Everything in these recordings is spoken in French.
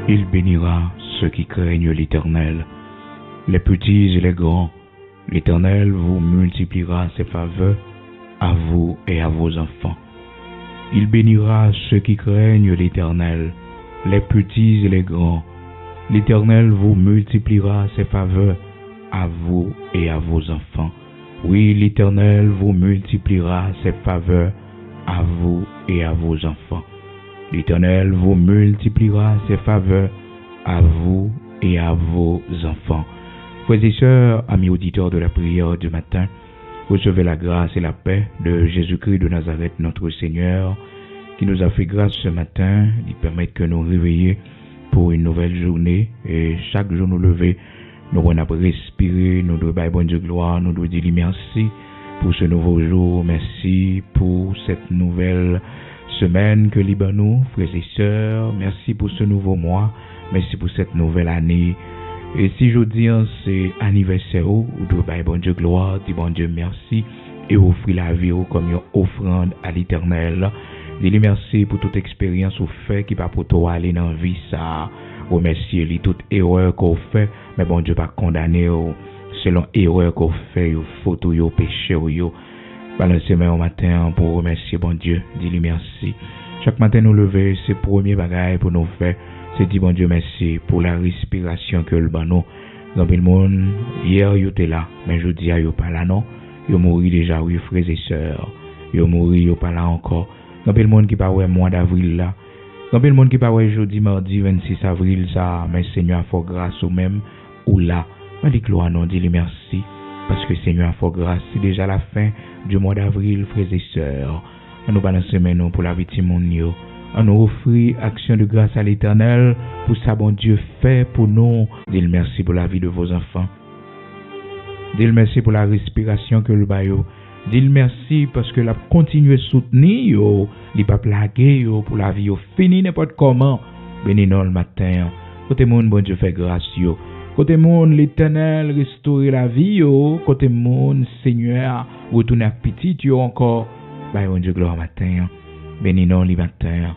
Il bénira ceux qui craignent l'Éternel, les petits et les grands. L'Éternel vous multipliera ses faveurs à vous et à vos enfants. Il bénira ceux qui craignent l'Éternel, les petits et les grands. L'Éternel vous multipliera ses faveurs à vous et à vos enfants. Oui, l'Éternel vous multipliera ses faveurs à vous et à vos enfants. L'Éternel vous multipliera ses faveurs à vous et à vos enfants. Frères et sœurs, amis auditeurs de la prière du matin, recevez la grâce et la paix de Jésus-Christ de Nazareth, notre Seigneur, qui nous a fait grâce ce matin, il permet que nous réveillions pour une nouvelle journée et chaque jour nous lever, nous avons respirer, nous devons bon Dieu gloire, nous devons dire merci pour ce nouveau jour, merci pour cette nouvelle semaine que nous, frères et sœurs, merci pour ce nouveau mois, merci pour cette nouvelle année. Et si je dis c'est anniversaire, vous devez bon Dieu gloire, dis bon Dieu merci et offrir la vie comme une offrande à l'Éternel. Dis-lui merci pour toute expérience ou fait qui va pour toi aller dans la vie ça. Remercier lui toute erreur qu'on fait, mais bon Dieu pas condamner selon erreur qu'on fait, faute ou péché ou balancer main au matin pour remercier bon Dieu. Dis-lui merci. Chaque matin nous lever, c'est premier bagage pour nous faire. C'est dit bon Dieu merci pour la respiration que le banon. Dans le monde, hier il était là, mais je dis il pas là non. Il mourit déjà, oui frères et sœurs. Il mourit, il pas là encore. Dans le monde qui pas ouais mois d'avril là. Dans le monde qui pas ouais jeudi mardi 26 avril ça, mais Seigneur a fait grâce au même ou là. Mais dit gloire non, dis-lui merci parce que Seigneur a fait grâce, c'est déjà la fin du mois d'avril frères et sœurs. On nous balancer maintenant pour la victime monde. On nous offre action de grâce à l'Éternel pour ça bon Dieu fait pour nous. Dis-le merci pour la vie de vos enfants. Dis-le merci pour la respiration que le baillot. Dis-le merci parce que la continue soutenir yo, li pas plaguer yo pour la vie yo fini n'importe comment. Béni non le matin. Côté monde bon Dieu fait grâce yo. Côté monde l'Éternel restaurer la vie yo. Côté monde Seigneur retourner à petit yo encore. Bah bon Dieu gloire matin. Béni non le matin.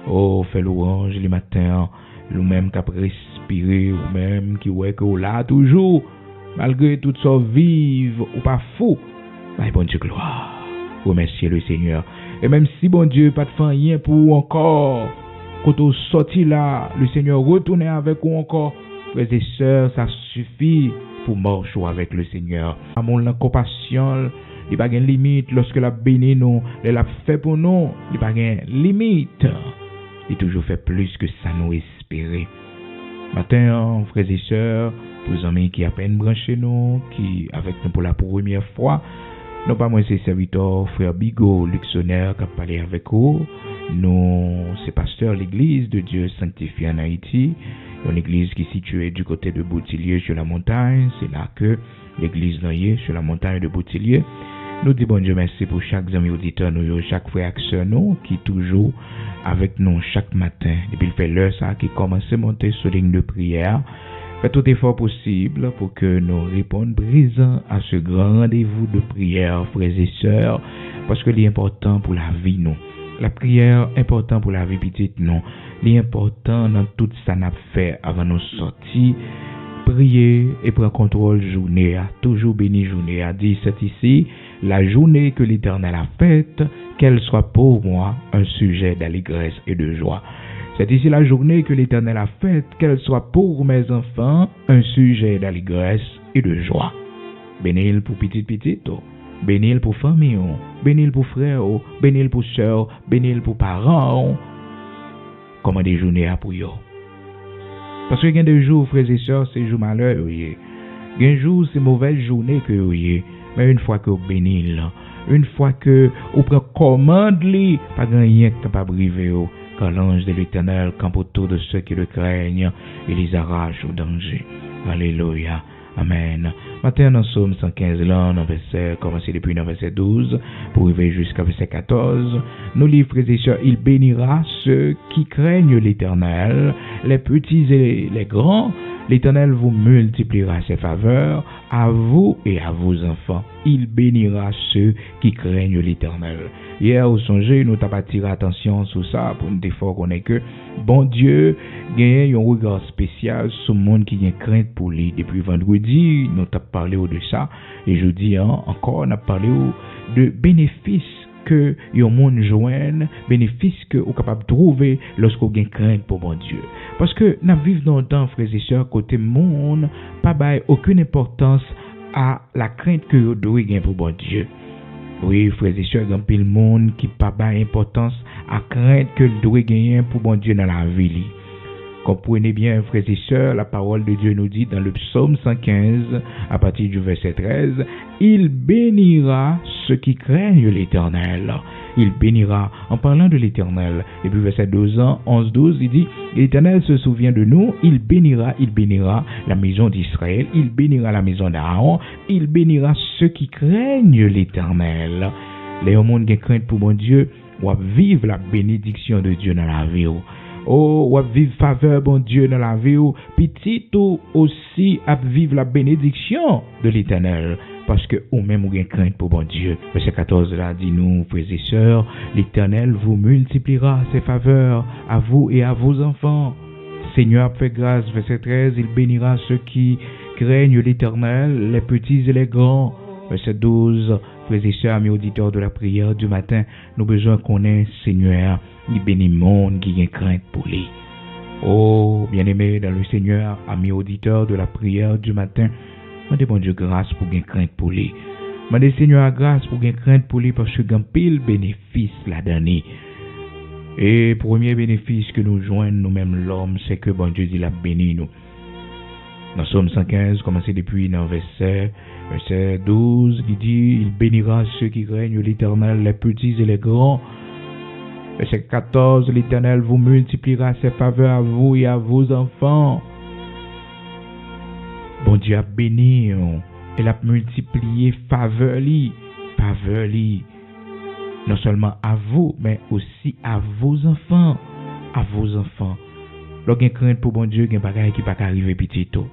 Oh, fait louange le matin. Nous-mêmes qui respirer, ou même qui ouais que là toujours malgré tout ça vive ou pas fou. Bah bon Dieu gloire. Remerciez le Seigneur. Et même si bon Dieu pas de fin rien pour encore quand on sorti là, le Seigneur retourner avec vous encore. Frères et sœurs, ça suffit pour marcher avec le Seigneur. Amour la compassion, il pas de limite lorsque la béni nous, elle a fait pour nous, il pas de limite. Il toujours fait plus que ça nous espérer. Matin, frères et sœurs, pour les amis qui à peine branchés nous, qui avec nous pour la première fois, non pas moi c'est serviteur frère Bigot Luxonnaire qui a parlé avec vous. Nous c'est pasteur l'église de Dieu sanctifié en Haïti, une église qui est située du côté de Boutillier sur la montagne. C'est là que l'église est sur la montagne de Boutillier. Nous disons bon Dieu merci pour chaque ami auditeur, nous, chaque frère action nous qui toujours avec nous chaque matin. Depuis le fait l'heure ça qui commence à monter sur ligne de prière. Faites tout effort possible pour que nous répondions présents à ce grand rendez-vous de prière, frères et sœurs, parce que l'important pour la vie nous. La prière important pour la vie petite non. L'important dans tout ça n'a fait avant nous sortir. Prier et prendre contrôle journée, toujours béni journée. A dit c'est ici la journée que l'Éternel a faite, qu'elle soit pour moi un sujet d'allégresse et de joie. C'est ici la journée que l'Éternel a faite, qu'elle soit pour mes enfants un sujet d'allégresse et de joie. Bénil pour petit, bénil pour famille, bénil pour frère, bénil pour soeur, bénil pour parents. Comment des journées à pour eux. Parce que il y a des jours, frères et sœurs, c'est jours malheur. Il y a des jours, c'est mauvaise journée que vous avez. Mais une fois que vous bénissez, une fois que vous prenez commande, pas rien qui pas brivé. Quand l'ange de l'Éternel campe autour de ceux qui le craignent, il les arrache au danger. Alléluia. Amen. Matin, dans Psaume 115, là, dans verset, commencé depuis le verset 12, pour arriver jusqu'à verset 14, nous livres, frères et sœurs, il bénira ceux qui craignent l'Éternel, les petits et les grands. L'Éternel vous multipliera ses faveurs à vous et à vos enfants. Il bénira ceux qui craignent l'Éternel. Hier, au songe, nous t'avons attiré attention sur ça pour nous dire qu'on est que bon Dieu gagne un regard spécial sur le monde qui a crainte pour lui. Depuis vendredi, nous t'avons parlé de ça. Et jeudi, encore, on a parlé de bénéfices que yon monde joigne, bénéfice que vous capable de trouver lorsque vous avez crainte pour bon Dieu. Parce que nous vivons dans le temps, frères et sœurs, côté monde, pas bail aucune importance à la crainte que vous devez gagner pour bon Dieu. Oui, frères et sœurs, il y a pile monde qui pas bail importance à crainte que vous devez gagner pour bon Dieu dans la vie. Comprenez bien, frères et sœurs, la parole de Dieu nous dit dans le psaume 115, à partir du verset 13, « Il bénira ceux qui craignent l'Éternel. » Il bénira, en parlant de l'Éternel. Et puis verset 11-12, il dit, « L'Éternel se souvient de nous, il bénira la maison d'Israël, il bénira la maison d'Aaron, il bénira ceux qui craignent l'Éternel. » Les hommes qui craignent pour mon Dieu, ou vivre la bénédiction de Dieu dans la vie. Oh, ou vivre faveur, bon Dieu, dans la vie, petit ou aussi à vivre la bénédiction de l'Éternel, parce que ou même ou gain crainte pour bon Dieu. Verset 14 là dit nous, frères et sœurs, l'Éternel vous multipliera ses faveurs à vous et à vos enfants. Seigneur fait grâce, verset 13, il bénira ceux qui craignent l'Éternel, les petits et les grands. Verset 12, frères et sœurs, amis auditeurs de la prière du matin, nous besoin qu'on ait Seigneur, il bénit le monde qui a crainte pour lui. Oh, bien-aimés dans le Seigneur, amis auditeurs de la prière du matin, demandez bon Dieu grâce pour gagner crainte pour lui. Demandez Seigneur grâce pour gagner crainte pour lui parce que gagne pile bénéfice la dernière. Et premier bénéfice que nous joignons nous-mêmes l'homme, c'est que bon Dieu dit la béni nous. Dans Psaume 115, commencez depuis dans verset 12, il dit, il bénira ceux qui craignent l'Éternel, les petits et les grands. Verset 14, l'Éternel vous multipliera ses faveurs à vous et à vos enfants. Bon Dieu a béni, il a multiplié faveur li, non seulement à vous, mais aussi à vos enfants, Lorsqu'on crainte pour bon Dieu, il y a des bagages qui ne peuvent pas arriver petit tout.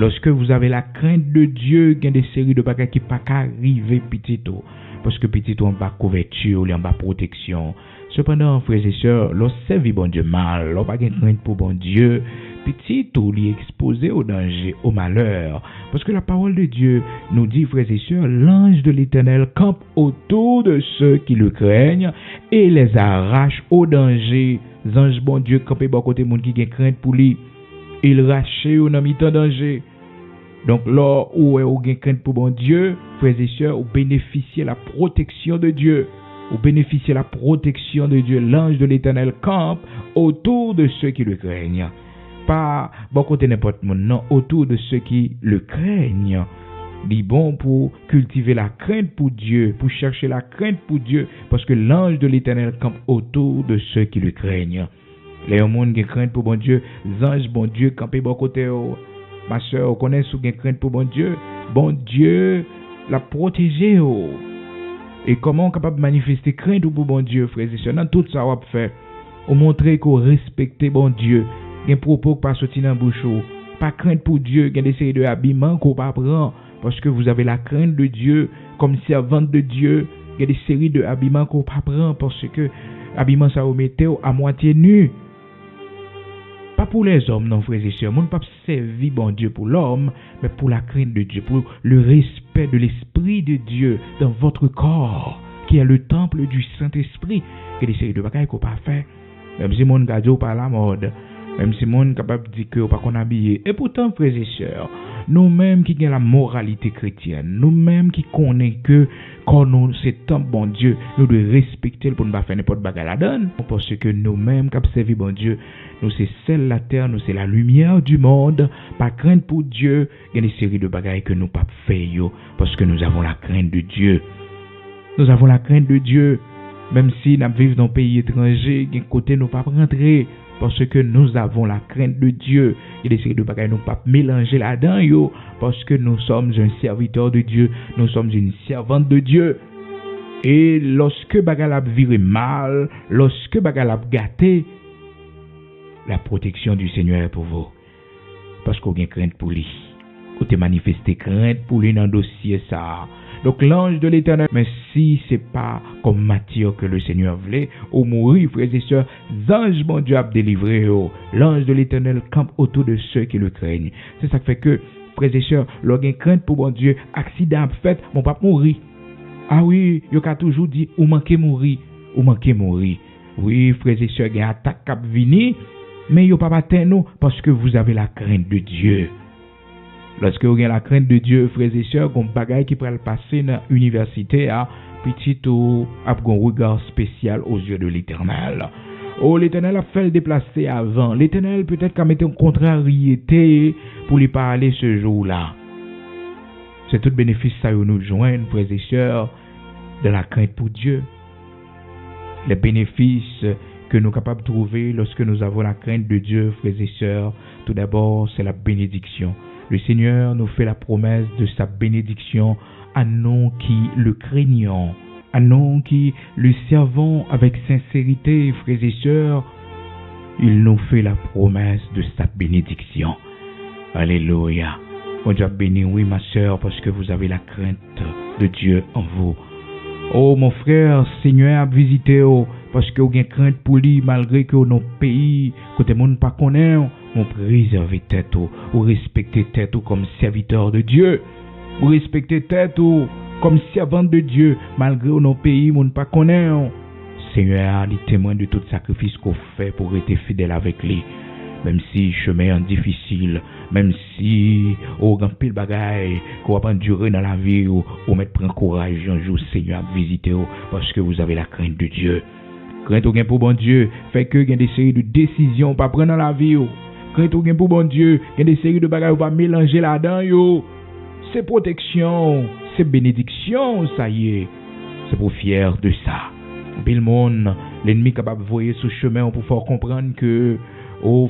Lorsque vous avez la crainte de Dieu, il y a des séries de bagages qui ne peuvent pas arriver petit tout. Parce que petit tout, on n'a pas couverture, on n'a pas protection. Cependant, frères et sœurs, lorsque servir bon Dieu mal, lorsque pas crainte pour bon Dieu, petit tout est exposé au danger, au malheur. Parce que la parole de Dieu nous dit, frères et sœurs, l'ange de l'Éternel campe autour de ceux qui le craignent et les arrache au danger. Ange bon Dieu campé bon côté monde qui crainte pour lui, il rache ou dans mi-temps danger. Donc là où est crainte pour bon Dieu, frères et sœurs, vous bénéficiez la protection de Dieu. L'ange de l'Éternel campe autour de ceux qui le craignent. Pas bon côté n'importe monde, non, autour de ceux qui le craignent. Il est bon pour cultiver la crainte pour Dieu, pour chercher la crainte pour Dieu, parce que l'ange de l'Éternel campe autour de ceux qui le craignent. Les gens qui craignent pour bon Dieu, les anges bon Dieu campent bon côté. Ma soeur, vous connaissez ceux qui craignent pour bon Dieu l'a protégé. Et comment on est capable de manifester crainte pour bon Dieu, frères et sœurs, dans tout ça, on va faire. On montre qu'on respecte bon Dieu. Il y a des propos qui ne sont pas sortis dans la bouche. Pas crainte pour Dieu, il y a des séries de habillements qu'on ne peut pas prendre. Parce que vous avez la crainte de Dieu, comme servante de Dieu, il y a des séries de habillements qu'on ne peut pas prendre. Parce que habillement, ça vous mettez à moitié nu. Pas pour les hommes, non, frères et sœurs. On ne peut pas servir bon Dieu pour l'homme, mais pour la crainte de Dieu, pour le respect de l'Esprit de Dieu dans votre corps, qui est le temple du Saint-Esprit. Il y a des séries de bagages qu'on ne peut pas faire. Même si mon gars pas à la mode. Même si mon capable de dire que pas qu'on habillé. Et pourtant, frères et sœurs, nous-mêmes qui avons la moralité chrétienne, nous-mêmes qui connaissons que quand nous c'est temps bon Dieu, nous devons respecter pour ne pas faire n'importe quoi la donne. Parce que nous-mêmes qui avons servi bon Dieu, nous c'est celle la terre, nous c'est la lumière du monde. Pas crainte pour Dieu, il y a des séries de bagages que nous ne pouvons pas faire parce que nous avons la crainte de Dieu. Nous avons la crainte de Dieu. Même si nous vivons dans un pays étranger, d'un côté nous ne pouvons pas rentrer. Parce que nous avons la crainte de Dieu. Il y a des séries de bagages, nous ne pouvons pas mélanger là-dedans, parce que nous sommes un serviteur de Dieu. Nous sommes une servante de Dieu. Et lorsque bagal a viré mal, lorsque bagal a gâté, la protection du Seigneur est pour vous. Parce qu'on a crainte pour lui. Ou te manifester crainte pour lui dans le dossier ça. Donc l'ange de l'Éternel, mais si c'est pas comme Matthieu que le Seigneur voulait, ou mourir, frères et sœurs, l'ange mon Dieu a délivré. L'ange de l'Éternel campe autour de ceux qui le craignent. C'est ça qui fait que, frères et sœurs, l'on crainte pour mon Dieu, accident fait, mon papa mourir. Ah oui, il a toujours dit, ou manquez mourir, ou manquez mourir. Oui, frères et sœurs, il y a une attaque qui vient, mais il n'y a pas atteint parce que vous avez la crainte de Dieu. Lorsque vous avez la crainte de Dieu, frères et sœurs, comme bagaille qui pourrait le passer dans l'université, petit ou a un regard spécial aux yeux de l'Éternel. Oh, l'Éternel a fait le déplacer avant. L'Éternel peut-être qu'a mis en contrariété pour lui parler ce jour-là. C'est tout bénéfice ça nous joindre, frères et sœurs, de la crainte pour Dieu. Les bénéfices que nous sommes capables de trouver lorsque nous avons la crainte de Dieu, frères et sœurs, tout d'abord, c'est la bénédiction. Le Seigneur nous fait la promesse de sa bénédiction à nous qui le craignons, à nous qui le servons avec sincérité, frères et sœurs. Il nous fait la promesse de sa bénédiction. Alléluia. Mon Dieu béni, oui ma sœur, parce que vous avez la crainte de Dieu en vous. Oh mon frère, Seigneur a visité, parce que vous avez crainte pour lui, malgré que nos pays, côté monde pas connaît, on préserve tête, ou respecter tête comme serviteur de Dieu, ou respecter tête comme servante de Dieu, malgré nos pays, monde pas connaît. Seigneur, il témoin de tout sacrifice qu'on fait pour être fidèle avec lui. Même si chemin est difficile, même si au grand pile bagaille qu'on va endurer dans la vie ou mettre prendre courage un jour Seigneur à visiter parce que vous avez la crainte de Dieu. Crainte au gain pour bon Dieu fait que il y a des séries de décisions pas prendre dans la vie. Crainte au gain pour bon Dieu, il y a des séries de bagailles pas mélanger là-dedans yo. C'est protection, c'est bénédiction, ça y est. C'est pour fier de ça. Puis le monde, l'ennemi capable de voyer ce chemin pour faire comprendre que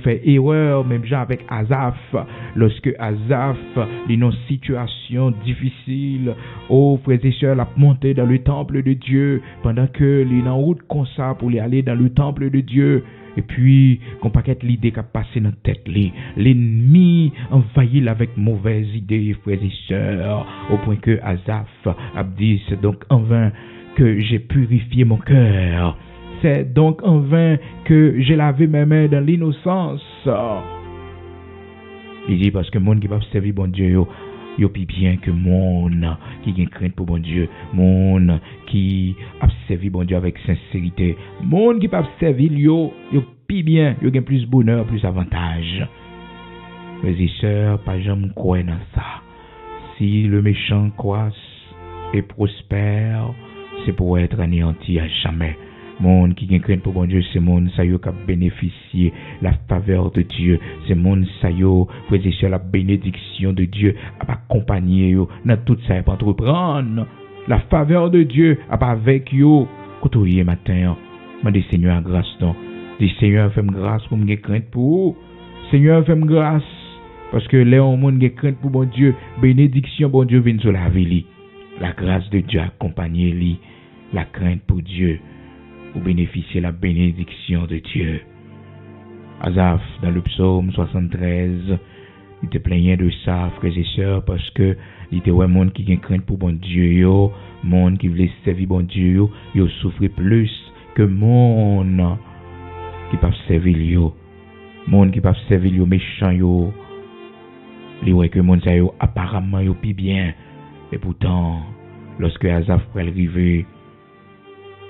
fait erreur, même genre avec Asaph, lorsque Asaph est dans une situation difficile, frères et sœurs, l'a monté dans le temple de Dieu, pendant que il est en route comme ça pour aller dans le temple de Dieu. Et puis, qu'on paquet l'idée qui a passé dans la tête, l'ennemi envahit avec mauvaises idées, frères et sœurs, au point que Asaph a dit, c'est donc en vain que j'ai purifié mon cœur. C'est donc en vain que j'ai lavé mes mains dans l'innocence. Il dit parce que monde qui va servir bon Dieu, yo plus bien que monde qui a crainte pour bon Dieu, monde qui a servi bon Dieu avec sincérité, monde qui va servir yo plus bien, yo gagne plus bonheur, plus avantage. Mes et sœurs, pas jamais croire dans ça. Si le méchant croisse et prospère, c'est pour être anéanti à jamais. Monde qui gagne crainte pour bon Dieu, c'est monde ça yo qui a bénéficié la faveur de Dieu. C'est monde ça yo frères et sœurs la bénédiction de Dieu a accompagner yo dans tout ça pour entreprendre. La faveur de Dieu a pas avec yo. Quand hier matin, m'a dit Seigneur grâce non. Dis Seigneur fais-moi grâce pour me gagner crainte pour. Seigneur fais-moi grâce parce que les monde gagne crainte pour bon Dieu, bénédiction bon Dieu vient sur la vie. La grâce de Dieu accompagner lui, la crainte pour Dieu. Pour bénéficier de la bénédiction de Dieu. Asaph, dans le psaume 73, il était plaignait de ça, frères et sœurs, parce que il était un monde qui a crainte pour bon Dieu, monde qui voulait servir bon Dieu, yo souffrait plus que monde qui pas servir yo, monde qui pas servir yo méchant yo, li ouais que monde ça yo apparemment yo plus bien, et pourtant lorsque Asaph pourrait arriver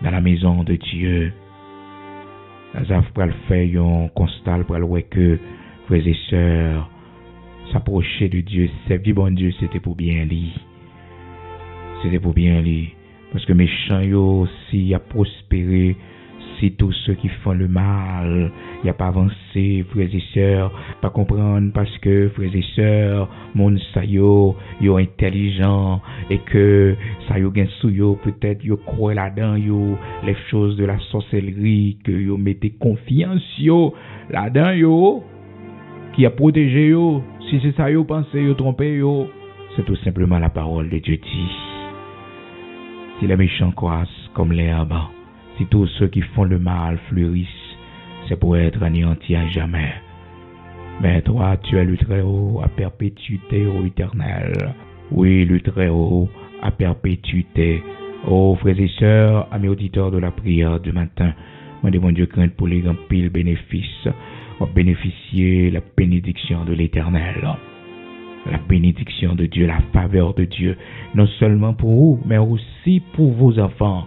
dans la maison de Dieu, Asaph pour le faire un constat pour le voir que frères et sœurs s'approcher de Dieu, servir bon Dieu, c'était pour bien lui. C'était pour bien lui. Parce que méchant yo, s'il a prospéré, si tous ceux qui font le mal, il n'y a pas avancé, frères et sœurs, pas comprendre parce que, frères et sœurs, monde sa yo intelligent, et que ça yo gen sou yo, peut-être yo croit là-dedans yo, les choses de la sorcellerie, que yo mettez confiance yo, là-dedans yo, qui a protégé yo, si c'est ça yo pensé yo trompé yo, c'est tout simplement la parole de Dieu dit. Si les méchants croissent comme l'herbe, si tous ceux qui font le mal fleurissent, c'est pour être anéantis à jamais. Mais toi, tu es le Très-Haut à perpétuité, ô Éternel. Oui, le Très-Haut à perpétuité. Ô frères et sœurs, amis auditeurs de la prière du matin, moi demande Dieu crainte pour les remplir bénéfices, pour bénéficier la bénédiction de l'Éternel. La bénédiction de Dieu, la faveur de Dieu, non seulement pour vous, mais aussi pour vos enfants.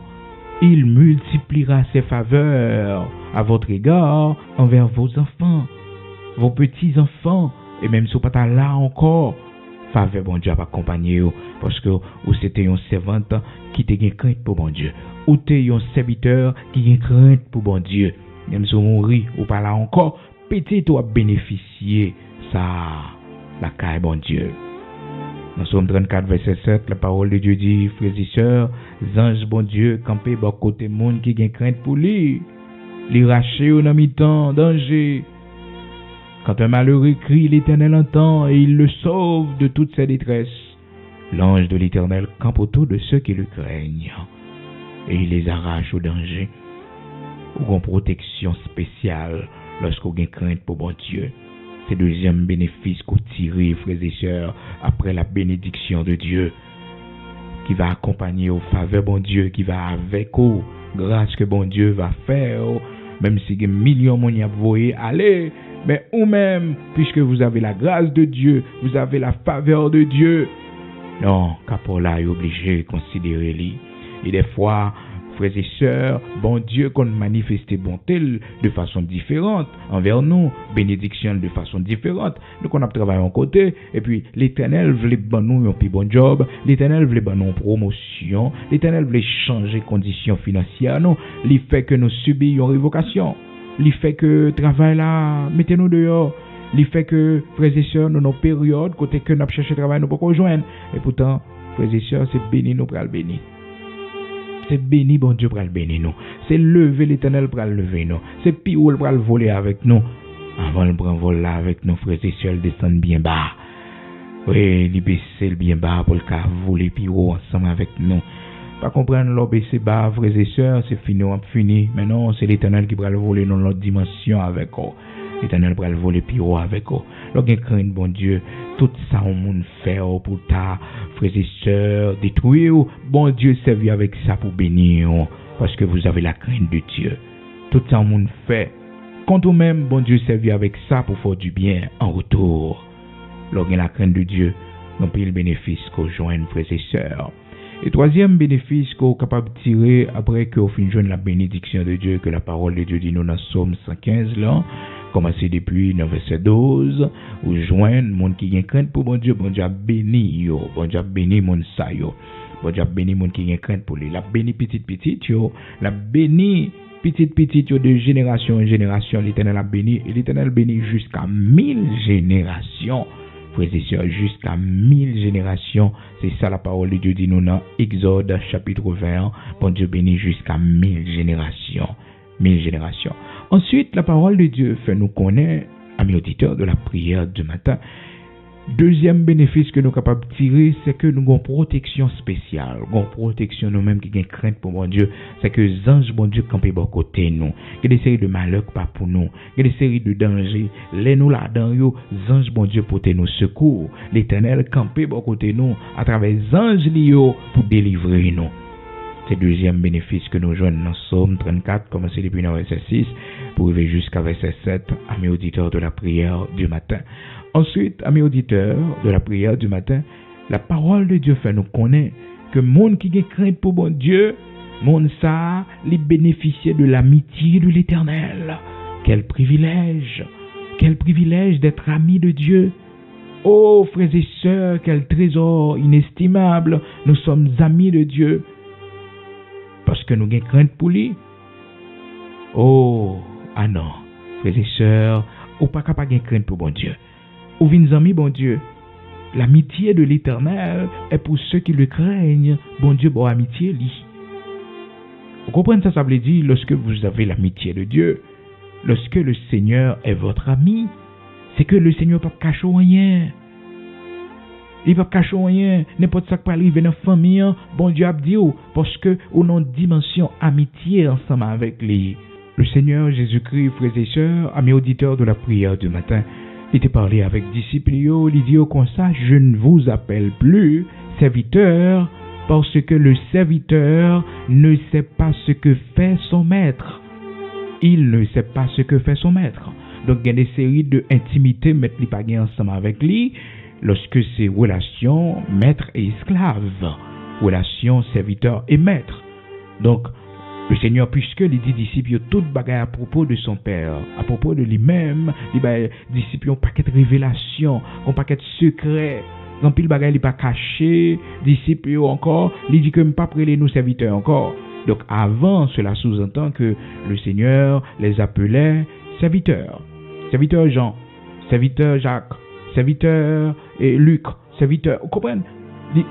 Il multipliera ses faveurs à votre égard envers vos enfants, vos petits-enfants, et même si vous n'êtes pas là encore, faveur, bon Dieu, va accompagner vous, parce que vous c'était un servante qui te gagne crainte pour bon Dieu, ou t'es un serviteur qui gagne crainte pour bon Dieu, même si vous mourrez ou pas là encore, peut-être vous bénéficier ça, la caille bon Dieu. Dans Somme 34, verset 7, la parole de Dieu dit, frères et sœurs, anges bon Dieu, campez bas côté monde qui gagne crainte pour lui, les racher au mi-temps, danger. Quand un malheureux crie, l'Éternel entend et il le sauve de toute sa détresse. L'ange de l'Éternel campe autour de ceux qui le craignent et il les arrache au danger. Ou en protection spéciale lorsqu'on gagne crainte pour bon Dieu. C'est le deuxième bénéfice qu'on tire, frères et sœurs, après la bénédiction de Dieu, qui va accompagner aux faveurs bon Dieu, qui va avec vous, grâce que bon Dieu va faire, même si des millions de gens voient aller, mais ou même, puisque vous avez la grâce de Dieu, vous avez la faveur de Dieu, non, Capola est obligé de considérer lui. Et des fois, frères et sœurs, bon Dieu qu'on manifeste bonté de façon différente envers nous, bénédiction de façon différente. Donc on a travaillé en côté, et puis l'Éternel voulait nous un plus bon job, l'Éternel voulait nous promotion, l'Éternel voulait changer conditions financières, nous, il fait que nous subissons une révocation, il fait que travail là, mettez-nous dehors. Il fait que, frères et sœurs, dans nos périodes, côté que nous cherchons travail, nous ne pouvons pas rejoindre. Et pourtant, frères et sœurs, c'est béni, nous pour le bénir. C'est béni, bon Dieu, pour le bénir nous. C'est lever l'Éternel pour le lever nous. C'est pire pour le voler avec nous. Avant de prendre vol là avec nous, frères et sœurs, descendre bien bas. Oui, il baisser le bien bas pour le cas voler pire ensemble avec nous. Pas comprendre l'on baisser bas, frères et sœurs, c'est fini, on a fini. Mais non, c'est l'Éternel qui va le voler dans l'autre dimension avec nous. L'Éternel va le voler pire avec vous. Lorsqu'on craint bon Dieu, tout ça on monde faire pour ta frères et sœurs détruire. Bon Dieu servi avec ça pour bénir parce que vous avez la crainte de Dieu. Tout ça on monde fait. Quand vous même bon Dieu servi avec ça pour faire du bien en retour. Lorsqu'on la crainte de Dieu, on peut le bénéfice qu'on joigne frères et sœurs. Et troisième bénéfice qu'on est capable de tirer après qu'on finit de la bénédiction de Dieu que la parole de Dieu dit nous dans Somme 115 là. Commencez depuis le verset 12, ou joindre monde qui a crainte pour bon Dieu a béni yo, bon Dieu a béni mon sa yo, bon Dieu a béni monde qui a crainte pour lui, la béni petit yo, la béni petit yo de génération en génération, l'Éternel a béni, et l'Éternel béni jusqu'à 1000 générations, frères et sœurs, jusqu'à 1000 générations, c'est ça la parole de Dieu dit nous dans Exode chapitre 20, bon Dieu béni jusqu'à 1000 générations. 1000 générations. Ensuite, la parole de Dieu fait nous connaître, amis auditeurs de la prière du matin. Deuxième bénéfice que nous sommes capables de tirer, c'est que nous avons une protection spéciale. Nous avons une protection nous-mêmes qui avons crainte pour mon Dieu. C'est que les anges, bon Dieu, campent à côté de nous. Il y a des séries de malheurs pas pour nous. Il y a des séries de dangers. Les nous là-dedans, les anges, bon Dieu, portent nos secours. L'Éternel campe à côté de nous à travers les anges pour délivrer nous. C'est le deuxième bénéfice que nous joignons dans Somme 34, commencé depuis le verset 6, pour arriver jusqu'à verset 7, amis auditeurs de la prière du matin. Ensuite, amis auditeurs de la prière du matin, la parole de Dieu fait nous connaître que le monde qui a crainte pour bon Dieu, monde ça, les bénéficier de l'amitié de l'Éternel. Quel privilège d'être ami de Dieu. Oh, frères et sœurs, quel trésor inestimable, nous sommes amis de Dieu. Parce que nous avons crainte pour lui. Oh, ah non, frères et sœurs, ou pas capable de crainte pour bon Dieu. Ou vins amis, bon Dieu. L'amitié de l'Éternel est pour ceux qui le craignent. Bon Dieu, bon amitié, lui. Vous comprenez ça veut dire, lorsque vous avez l'amitié de Dieu, lorsque le Seigneur est votre ami, c'est que le Seigneur ne peut pas cacher rien. Il va cacher rien, n'importe ça qui peut arriver dans la famille, bon Dieu a dit, parce que on a une dimension amitié ensemble avec lui. Le Seigneur Jésus-Christ, frères et sœurs, amis auditeurs de la prière du matin, il était parlé avec disciples, il dit comme ça, je ne vous appelle plus serviteur, parce que le serviteur ne sait pas ce que fait son maître. Il ne sait pas ce que fait son maître. Donc, il y a des séries d'intimité, mettre les pagans ensemble avec lui, lorsque c'est relation maître et esclave, relation serviteur et maître. Donc, le Seigneur, puisque les dix disciples ont tout bagaille à propos de son Père, à propos de lui-même, les disciples ont un paquet de révélations, un paquet de secrets, un pile bagaille pas caché, disciples encore, il dit que pas prêler nous serviteurs encore. Donc avant, cela sous-entend que le Seigneur les appelait serviteurs. Serviteur Jean, serviteur Jacques, serviteur Luc, serviteur, vous comprenez?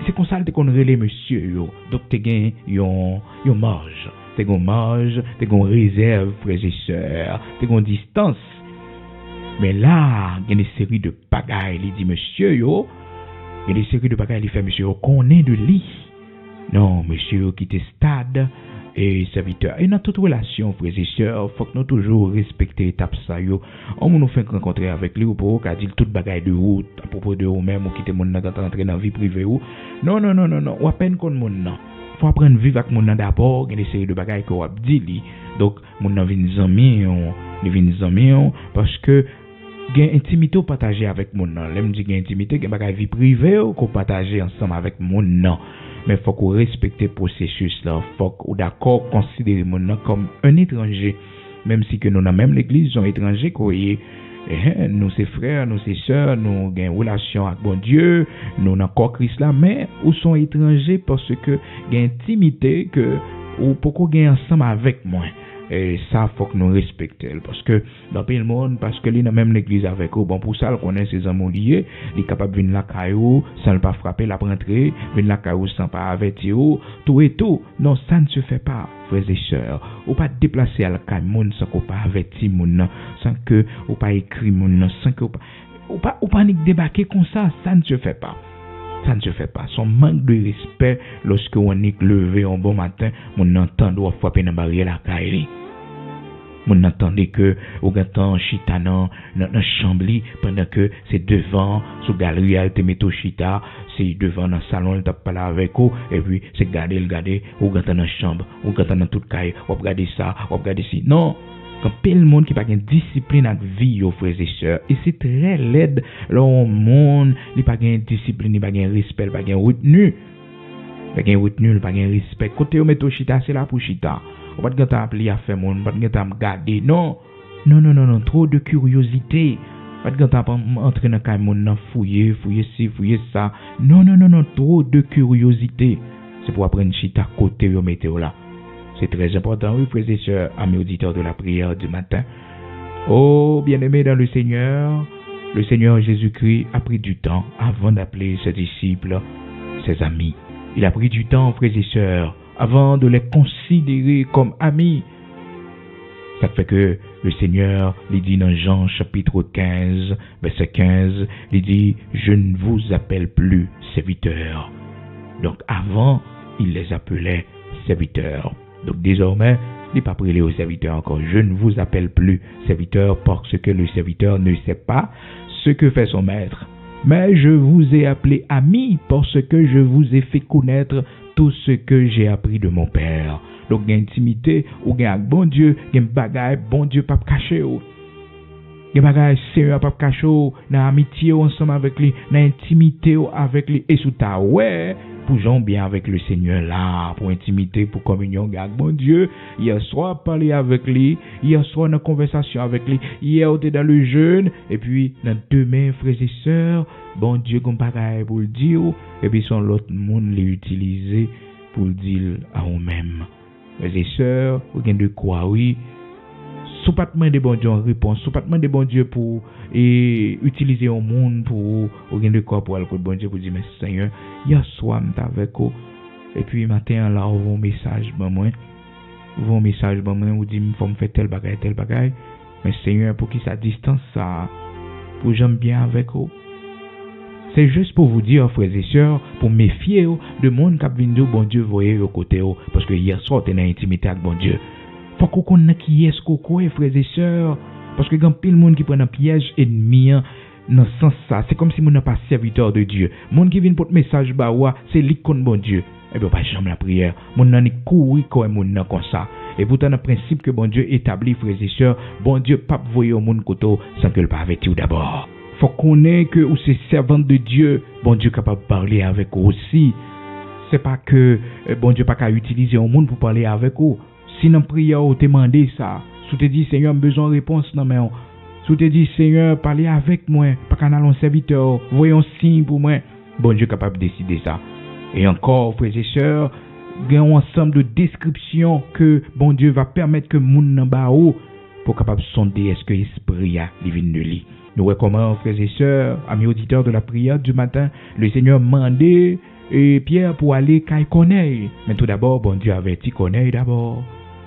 C'est comme ça qu'on relève monsieur yo. Donc tu gagnes yon marge. Tu gagnes marge, tu gagnes réserve frères et sœurs, tu gagnes distance. Mais là, il y a une série de bagailles, il dit monsieur yo, il y a des séries de bagailles, il fait monsieur yo connaît de lui. Non, monsieur qui était stade et serviteur. Et dans toute relation, frères et sœurs, faut que nous toujours respecter l'étape ça yo. On nous fait rencontrer avec lui ou pour qu'a dit toute bagaille de route à propos de vous même ou quitter mon nan rentrer dans vie privée ou. Non, ou à peine qu'on mon nan. Faut apprendre à vivre avec mon nan d'abord, il y a des séries de bagailles qu'on a dit li. Donc mon nan vinn zanmi parce que gain intimité ou partager avec mon nan. L'aime dit gain intimité, gain bagaille vie privée ou qu'on partager ensemble avec mon nan. Mais faut qu'on respecte le processus là, faut qu'on d'accord considérer mon nom comme un étranger, même si que nous dans même l'église sont étrangers quoi. Nous c'est frères, nous c'est sœurs, nous avons une relation avec bon Dieu, nous avons encore Christ là, mais nous sommes étrangers parce que il y a intimité que ou pourquoi gain ensemble avec moi. Et ça faut que nous respecter parce que dans le monde parce que lui dans même l'église avec eux bon pour ça qu'on connaît ses amours liés, il est capable de venir la caillou sans pas frapper la rentrer, venir la caillou sans pas avertir tout et tout. Non, ça ne se fait pas, frères et sœurs. Ou pas déplacer à la caille monde sans qu'on pas avertir monde, sans que ou pas écrit monde, sans que ou pas débarquer comme ça ne se fait pas. Ça ne se fait pas. Son manque de respect lorsque on est levé un bon matin, on entend doit frapper dans barrière la caille. On entendait que au gantan chita dans chambre pendant que c'est devant sous galerie elle te met au chita, c'est devant dans salon elle t'a parlé avec eux et puis c'est regarder au gantan dans chambre, au gantan dans toute caille, on regarder ça, on regarder ci. Non, quand plein de monde qui pas une discipline avec vie aux frères et sœurs et c'est très laid là au monde, il pas une discipline, il pas un respect, il pas un retenue. Pas un retenue, il pas un respect. Côté au met au chita, c'est là pour chita. On va pas appeler à faire mon, pas de garder. Non, trop de curiosité. Pas de entrer dans le monde fouiller ci, fouiller ça. Non, trop de curiosité. C'est pour apprendre chita côté au météo là. C'est très important, oui, frères et sœurs, amis auditeurs de la prière du matin. Oh, bien-aimés dans le Seigneur Jésus-Christ a pris du temps avant d'appeler ses disciples, ses amis. Il a pris du temps, frères et sœurs, avant de les considérer comme amis. Ça fait que le Seigneur, il dit dans Jean chapitre 15, verset 15, il dit, je ne vous appelle plus serviteurs. Donc avant, il les appelait serviteurs. Donc désormais, il n'est pas appelé aux serviteurs encore. Je ne vous appelle plus serviteurs parce que le serviteur ne sait pas ce que fait son maître. Mais je vous ai appelé amis parce que je vous ai fait connaître tout ce que j'ai appris de mon Père. Donc, il y a intimité, ou il y a bon Dieu, il y a bagaille, bon Dieu, pas caché. Il y a bagaille, Seigneur, pas caché, dans l'amitié ensemble avec lui, dans l'intimité avec lui, et sous ta ouais, pour gens bien avec le Seigneur là, pour intimité, pour communion, avec bon Dieu. Hier soir, parler avec lui, hier soir, dans conversation avec lui, hier, on était dans le jeûne, et puis, dans demain, frères et sœurs, bon Dieu, comme bagaille pour le dire, et puis, son l'autre monde l'utiliser pour le dire à eux-mêmes. Frères et sœurs, vous avez de quoi, oui. Sous pas de bon Dieu en réponse, sous pas de bon Dieu pour utiliser un monde pour rien de quoi pour aller bon Dieu pour dire mais Seigneur, hier soir m'ta avec vous et puis matin là on voit un message ben moi, vous dit faut me faire tel bagaille mais Seigneur pour qui ça distance ça pour j'aime bien avec vous. C'est juste pour vous dire, frères et sœurs, pour méfier de monde qui vient dire bon Dieu voyez au côté parce que hier soir tu es dans intimité avec bon Dieu. Faut qu'on connaisse qui est ce qu'on est, frères et sœurs, parce que quand pile monde qui prend un piège ennemi dans ce sens ça, c'est comme si mon n'a pas serviteur de Dieu. Monde qui vient pour message ba c'est l'icône bon Dieu. Et bien pas jamais la prière. Mon n'a ni courir comme mon n'a comme ça. Et pourtant le principe que bon Dieu établit, frères et sœurs, bon Dieu pas voyer au monde côté sans que le pas avertir d'abord. Faut qu'on ait que ou c'est servante de Dieu, bon Dieu capable de parler avec vous aussi. C'est pas que bon Dieu pas qu'à utiliser au monde pour parler avec vous. Si dans prière vous demandez ça, si tu te dis Seigneur besoin de réponse non mais si tu te dis Seigneur parler avec moi, pas qu'un allons serviteur, voyons signe pour moi, bon Dieu capable de décider ça. Et encore frères et sœurs, il y a un ensemble de descriptions que bon Dieu va permettre que moun nan ba ou pour capable sonder est-ce que l'esprit a divin de lui. Nous recommandons, frères et sœurs, amis auditeurs de la prière du matin, le Seigneur mandé et Pierre pour aller qu'à Corneille. Mais tout d'abord, bon Dieu avertit Corneille d'abord.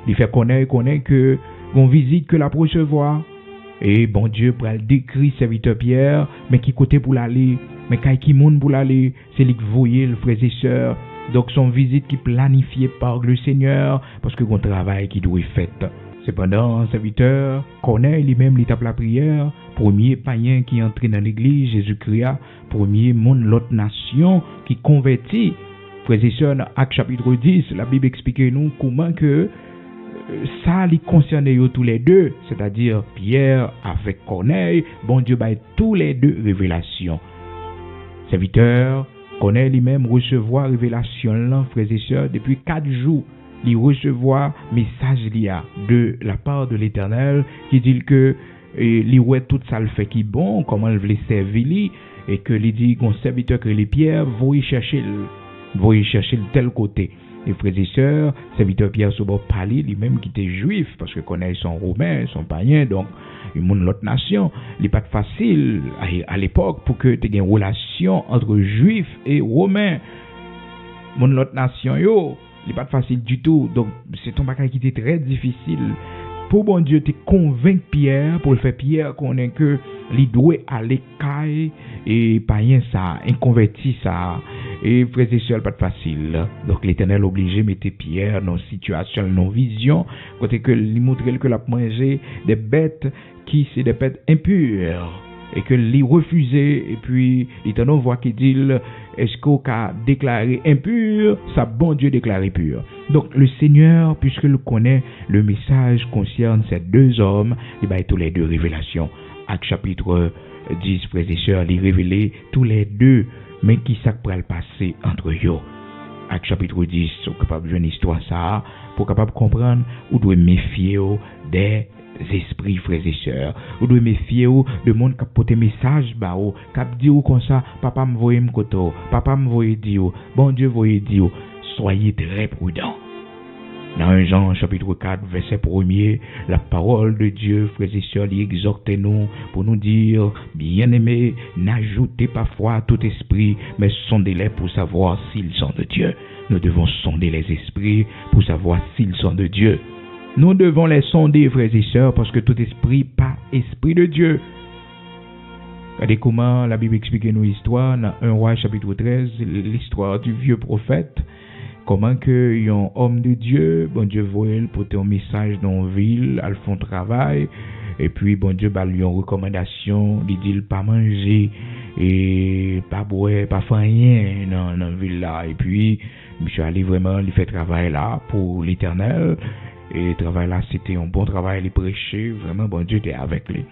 Il fait Corneille que on visite que la recevoir. Et bon Dieu pour le décrit serviteur Pierre, mais qui côté pour l'aller, mais qui monde pour l'aller, c'est lui qui voyait le frères et sœurs. Donc son visite qui planifiée par le Seigneur, parce que mon travail qui doit être fait. Cependant, un serviteur connaît lui-même l'étape de la prière, premier païen qui entre dans l'église, Jésus-Christ, premier monde, l'autre nation qui convertit. Frères et sœurs, dans Actes chapitre 10, la Bible explique nous comment que ça les concernait tous les deux, c'est-à-dire Pierre avec Corneille, bon Dieu bah tous les deux révélations. Serviteur connaît lui-même recevoir révélation là, frères et sœurs, depuis 4 jours. Il recevoir message de la part de l'Éternel qui dit que il ouais tout ça le fait qui bon comment il veut servir et que il dit qu'on serviteur que les pierres vont y chercher de tel côté. Les frères et sœurs, serviteur Pierre Sobo parler lui-même qui était juif parce que connaît son romain, son païen donc il monde l'autre nation, il pas facile à l'époque pour que tu aies une relation entre juifs et romains. Mon l'autre nation yo il pas facile du tout. Donc, c'est un bagage qui était très difficile. Pour bon Dieu, te convaincre Pierre, pour le faire Pierre, qu'on est que, il doit aller caille, et païen ça, inconverti ça, et frères et sœurs, pas facile. Donc, l'Éternel obligé de mettre Pierre dans une situation, dans une vision, côté que, il montrait que la manger des bêtes qui, c'est des bêtes impures. Et que l'y refusé, et puis, l'Éternel voit qu'il dit, est-ce qu'on a déclaré impur, ça bon Dieu déclaré pur. Donc, le Seigneur, puisque le connaît, le message concerne ces deux hommes, il va tous les deux révélations. Actes chapitre 10, frères et sœurs, il révélé tous les deux, mais qui ça pourrait le passer entre eux. Actes chapitre 10, sont capables de jouer une histoire ça, pour capable comprendre, ou doit méfier des esprits, frères et sœurs. Vous devez méfier de monde qui porte message ba ou qui dit comme ça papa me voyer m'koto, papa me voyer dire, bon Dieu voyer dire, soyez très prudents. Dans 1 Jean chapitre 4 verset 1er, la parole de Dieu, frères et sœurs, exhorte nous pour nous dire, bien-aimés, n'ajoutez pas foi à tout esprit, mais sondez-les pour savoir s'ils sont de Dieu. Nous devons sonder les esprits pour savoir s'ils sont de Dieu. Nous devons les sonder, frères et sœurs, parce que tout esprit, pas esprit de Dieu. Regardez comment la Bible explique nos histoires dans 1 Roi chapitre 13, l'histoire du vieux prophète. Comment que un homme de Dieu, bon Dieu voit porter un message dans une ville, elle font travail, et puis bon Dieu lui une recommandation, il dit pas manger et pas boire, pas faire rien dans la ville là. Et puis, monsieur allé vraiment, il fait travail là pour l'Éternel. Et le travail là, c'était un bon travail, il prêchait, vraiment, bon Dieu était avec lui.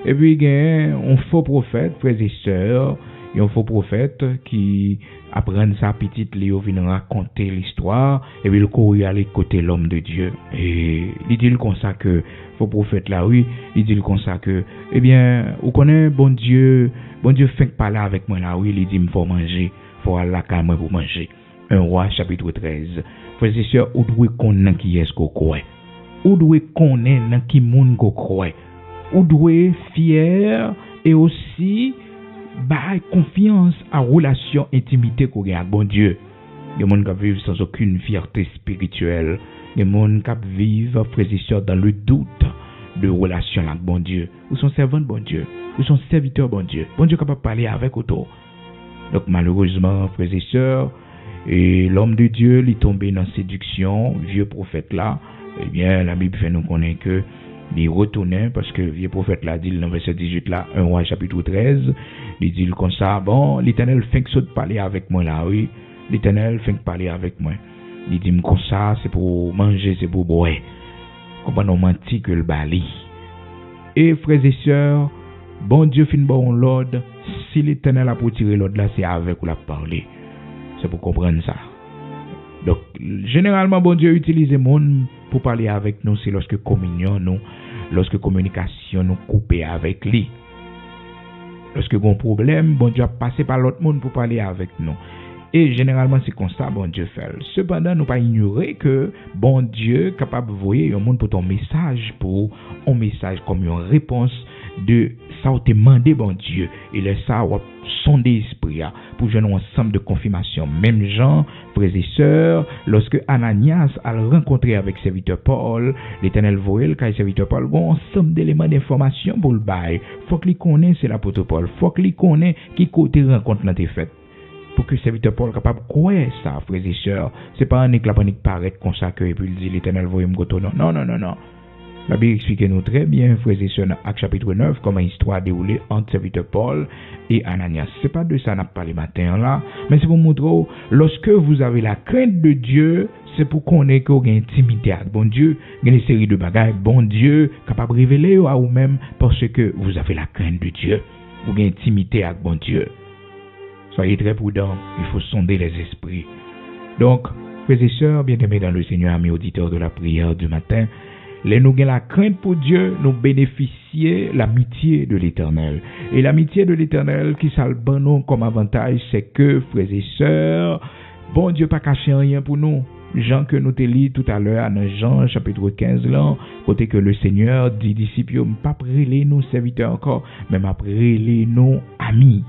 Et puis, il y a un faux prophète, frères et sœurs, il y a un faux prophète qui apprend sa petite, il vient raconter l'histoire, et puis il court aller côté l'homme de Dieu. Et il dit comme ça que, faux prophète là, oui, il dit comme ça que, eh bien, vous connaissez, bon Dieu fait parler avec moi là, oui, il dit, il faut manger, il faut aller à la caméra pour manger. 1 Roi chapitre 13. Frères et sœurs, où doit connaître qui est-ce qu'on croit? Où doit connaître qui monde qu'on croit? Où doit fier et aussi bah confiance à relation intimité qu'on a avec bon Dieu. Les gens qui vivent sans aucune fierté spirituelle, les gens qui vivent, frères et sœurs, dans le doute de relation avec bon Dieu. Ou sont servants de bon Dieu, ou sont serviteurs de bon Dieu. Bon Dieu capable de parler avec autour. Donc malheureusement, frères et sœurs, et l'homme de Dieu, il est tombé dans la séduction, vieux prophète là, eh bien la Bible fait nous connaître que il retournait parce que vieux prophète là dit dans verset 18 là, 1 Roi chapitre 13, il dit comme ça, bon, l'Éternel fait que ça de parler avec moi là, oui, l'Éternel fait que parler avec moi. Il dit comme ça, c'est pour manger, c'est pour boire. Comment on mentit que le bali. Et frères et sœurs, bon Dieu fin bon l'ordre, si l'Éternel a pour tirer l'ordre là, c'est avec ou la parler. C'est pour comprendre ça. Donc, généralement, bon Dieu utilise le monde pour parler avec nous, c'est lorsque communion nous, lorsque communication nous coupe avec lui. Lorsque bon problème, bon Dieu a passé par l'autre monde pour parler avec nous. Et généralement, c'est comme ça, bon Dieu fait. Cependant, nous pas ignorer que bon Dieu est capable de voyer un monde pour ton message, pour un message comme une réponse de ça où t'es demandé, bon Dieu. Et là, ça, on sonder l'esprit pour jouer un ensemble de confirmation. Même Jean, frères et sœurs, lorsque Ananias a rencontré avec serviteur Paul, l'Éternel voyait le serviteur Paul, bon ensemble d'éléments d'information pour le bail. Faut qu'il connaisse c'est l'apôtre Paul. Faut qu'il connaisse qui côté rencontre dans tes fêtes. Pour que le serviteur Paul soit capable de croire ça, frères et sœurs. C'est pas un éclat paraître comme ça que et puis il dit l'Éternel voyait me goto. Non. La Bible explique nous très bien, frères et sœurs, dans Actes chapitre 9, comment l'histoire a déroulé entre serviteur Paul et Ananias. C'est pas de ça qu'on a parlé matin là, mais c'est pour montrer, lorsque vous avez la crainte de Dieu, c'est pour qu'on ait une intimité avec bon Dieu, une série de bagages, bon Dieu, capable de révéler à vous-même parce que vous avez la crainte de Dieu. Vous avez une intimité avec bon Dieu. Soyez très prudents, il faut sonder les esprits. Donc, frères et sœurs, bien-aimés dans le Seigneur, amis auditeurs de la prière du matin, les nous avons la crainte pour Dieu, nous bénéficier l'amitié de l'Éternel. Et l'amitié de l'Éternel qui s'albane comme avantage, c'est que, frères et sœurs, bon Dieu pas caché rien pour nous. Jean que nous te lit tout à l'heure dans Jean chapitre 15 là, côté que le Seigneur dit disciples, pas prêler nous serviteurs encore, même après les nous amis.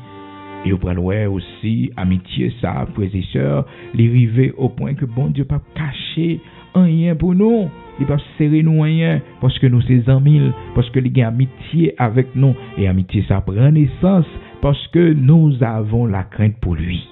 Et vous prenez aussi amitié ça, frères et sœurs, les river au point que bon Dieu pas caché rien pour nous. Il pas serrer nous rien parce que nous ses amis, parce que il y a amitié avec nous et amitié ça prend naissance parce que nous avons la crainte pour lui.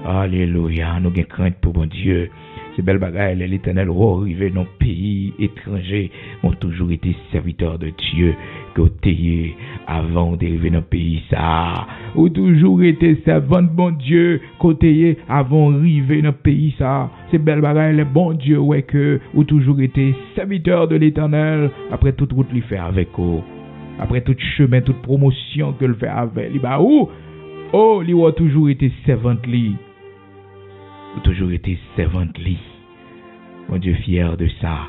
Alléluia, nous avons crainte pour bon Dieu. Ces belles bagailles, l'Éternel arrivé dans nos pays étrangers ont toujours été serviteurs de Dieu. Côté avant d'arriver dans le pays ça, ont toujours été servants de bon Dieu. Côté avant d'arriver dans le pays ça, ces belles bagailles, les bon Dieu ouais que ont toujours été serviteurs de l'Éternel. Après toute route qu'il fait avec eux, après tout chemin, toute promotion que le fait avec, il va où? Oh, il a toujours été servant de lui. Toujours été servante lui. Mon Dieu fier de ça.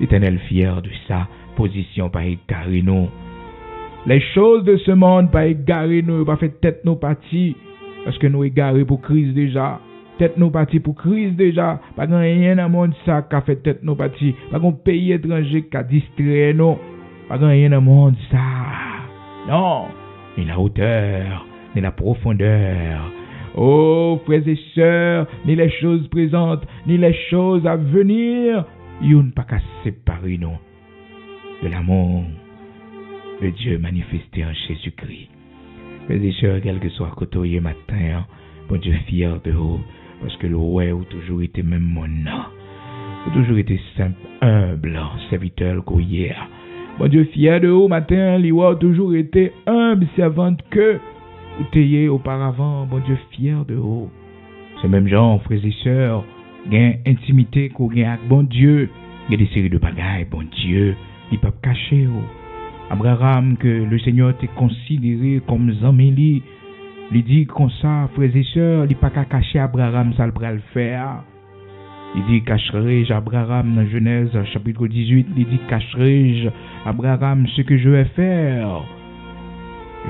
L'Éternel fier de ça. Position pas égaré nous. Les choses de ce monde pas égaré nous. Pas fait tête nous parti. Parce que nous égaré pour crise déjà. Tête nous parti pour crise déjà. Pas rien dans le monde ça qui a fait tête nous parti. Pas un pays étranger qui a distrait nous. Pas rien dans le monde ça. Non. Ni la hauteur. Ni la profondeur. Oh, frères et sœurs, ni les choses présentes, ni les choses à venir, ils n'ont pas qu'à séparer nous de l'amour de Dieu manifesté en Jésus-Christ. Frères et sœurs, quel que soit côté matin, bon Dieu fier de vous, parce que le roi a toujours été même mon nom, a toujours été simple, humble, serviteur qu'on y est. Bon Dieu fier de vous matin, il a toujours été humble, servante que ou t'ayez auparavant, bon Dieu fier de vous. C'est même genre, frères et sœurs, gain intimité qu'on gagne avec bon Dieu. Il y a des séries de bagailles, bon Dieu, il peut pas cacher. Abraham, que le Seigneur t'a considéré comme Zameli, il dit comme ça, frères et sœurs, il peut pas cacher Abraham, ça le bras le faire. Il dit, cacherai-je Abraham dans Genèse chapitre 18, il dit, cacherai-je Abraham ce que je vais faire.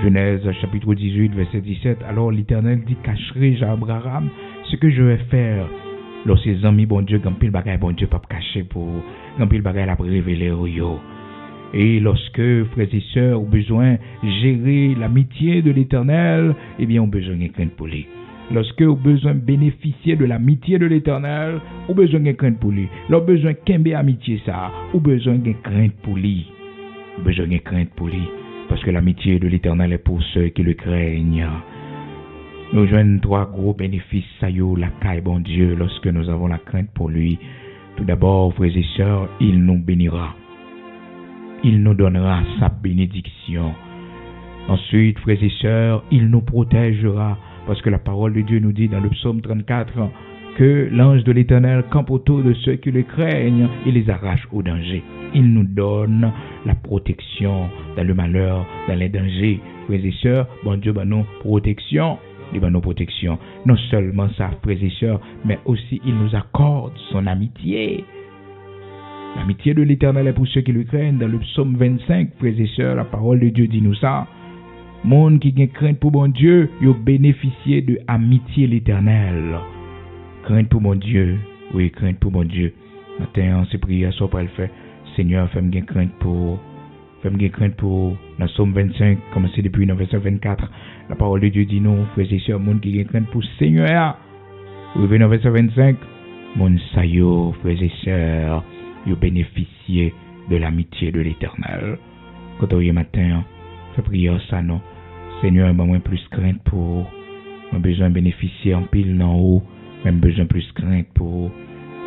Genèse chapitre 18 verset 17. Alors l'Éternel dit, cacherai-je à Abraham ce que je vais faire. Lorsque ses amis bon Dieu gampil bagay bon Dieu pas cacher pour gampil bagay la révéler au yo. Et lorsque frères et sœurs ont besoin de gérer l'amitié de l'Éternel, eh bien ont besoin de crainte pour lui. Lorsque ont besoin de bénéficier de l'amitié de l'Éternel, ont besoin de crainte pour lui. Leur besoin de kembe amitié ça, ont besoin de crainte pour lui. Besoin de crainte pour lui. Parce que l'amitié de l'Éternel est pour ceux qui le craignent. Nous joignons trois gros bénéfices, ça y est, la caille, bon Dieu, lorsque nous avons la crainte pour lui. Tout d'abord, frères et sœurs, il nous bénira. Il nous donnera sa bénédiction. Ensuite, frères et sœurs, il nous protégera. Parce que la parole de Dieu nous dit dans le psaume 34 que l'ange de l'Éternel campe autour de ceux qui le craignent et les arrache au danger. Il nous donne la protection dans le malheur, dans les dangers. Frères et sœurs, bon Dieu, nous protection. Nos protections. Non seulement ça, frères et sœurs, mais aussi il nous accorde son amitié. L'amitié de l'Éternel est pour ceux qui le craignent. Dans le psaume 25, frères et sœurs, la parole de Dieu dit nous ça. Monde qui a crainte pour bon Dieu, il a bénéficié de amitié l'Éternel. Crainte pour mon Dieu. Oui, crainte pour mon Dieu. Matin, c'est prière, ça pour le faire. Seigneur, fais-moi crainte pour. Fais-moi crainte pour. Dans le psaume 25, commencé depuis le verset 24. La parole de Dieu dit non, frères et sœurs, monde qui a crainte pour Seigneur. Revenez dans le verset 25. Mon sayo, frères et sœurs, ils bénéficié de l'amitié de l'Éternel. Quand on est matin, fais prière ça non. Seigneur, moi plus crainte pour. J'ai besoin de bénéficier en pile en haut. Même besoin plus crainte pour.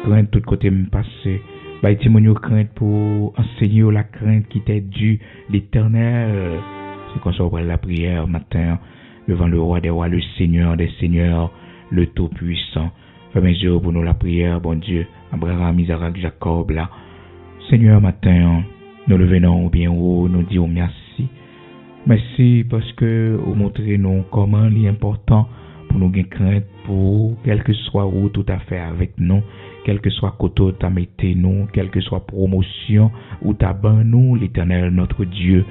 Crainte tout côté me passer. Bâtiment crainte pour enseigner la crainte qui t'est due l'Éternel. C'est qu'on s'ouvre la prière matin devant le roi des rois, le Seigneur des seigneurs, le Tout-Puissant. Fais mes yeux pour nous la prière, bon Dieu. Abraham, Isaac, Jacob, là. Seigneur, matin, nous le venons bien haut, nous disons merci. Merci parce que vous montrez nous comment il est important pour nous gagner crainte pour quel que soit où tout à fait avec nous, quel que soit côté t'as mettez nous, quelle que soit promotion ou t'as ban nous, l'Éternel notre Dieu.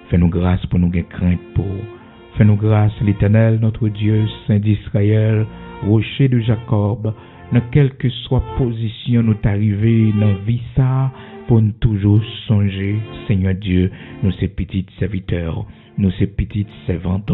Fais-nous grâce pour nous gagner crainte pour. Fais-nous grâce, l'Éternel notre Dieu, Saint d'Israël, rocher de Jacob, dans quelle que soit position nous t'arriver dans vie ça, pour nous toujours songer, Seigneur Dieu, nous ces petits serviteurs, nous ces petites servantes.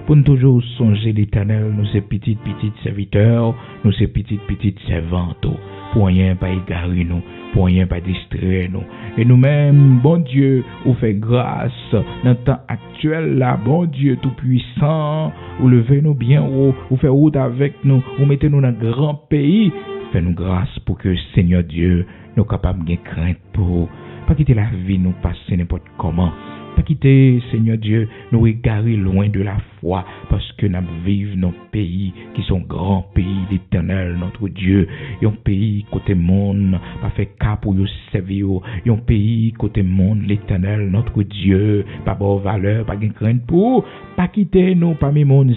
Pour nous toujours songer l'Éternel, nous ces petites serviteurs, nous ces petites servantes. Pour rien pas égarer nous, pour rien pas distraire nous. Et nous-mêmes, bon Dieu, vous fait grâce dans le temps actuel là, bon Dieu tout-puissant, vous levez nous bien haut, vous faites route avec nous, vous mettez nous dans un grand pays. Fais-nous grâce pour que, Seigneur Dieu, nous capables de crainte pour pas quitter la vie, nous passer n'importe comment. Pas quitter, Seigneur Dieu, nous égarer loin de la foi, parce que nous vivons dans un pays qui sont grands pays l'Éternel, notre Dieu. Un pays côté monde, pas fait cas pour nous servir. Un pays côté monde, l'Éternel, notre Dieu, pas bonne valeur, pas de crainte pour. Pas quitter nous parmi monde,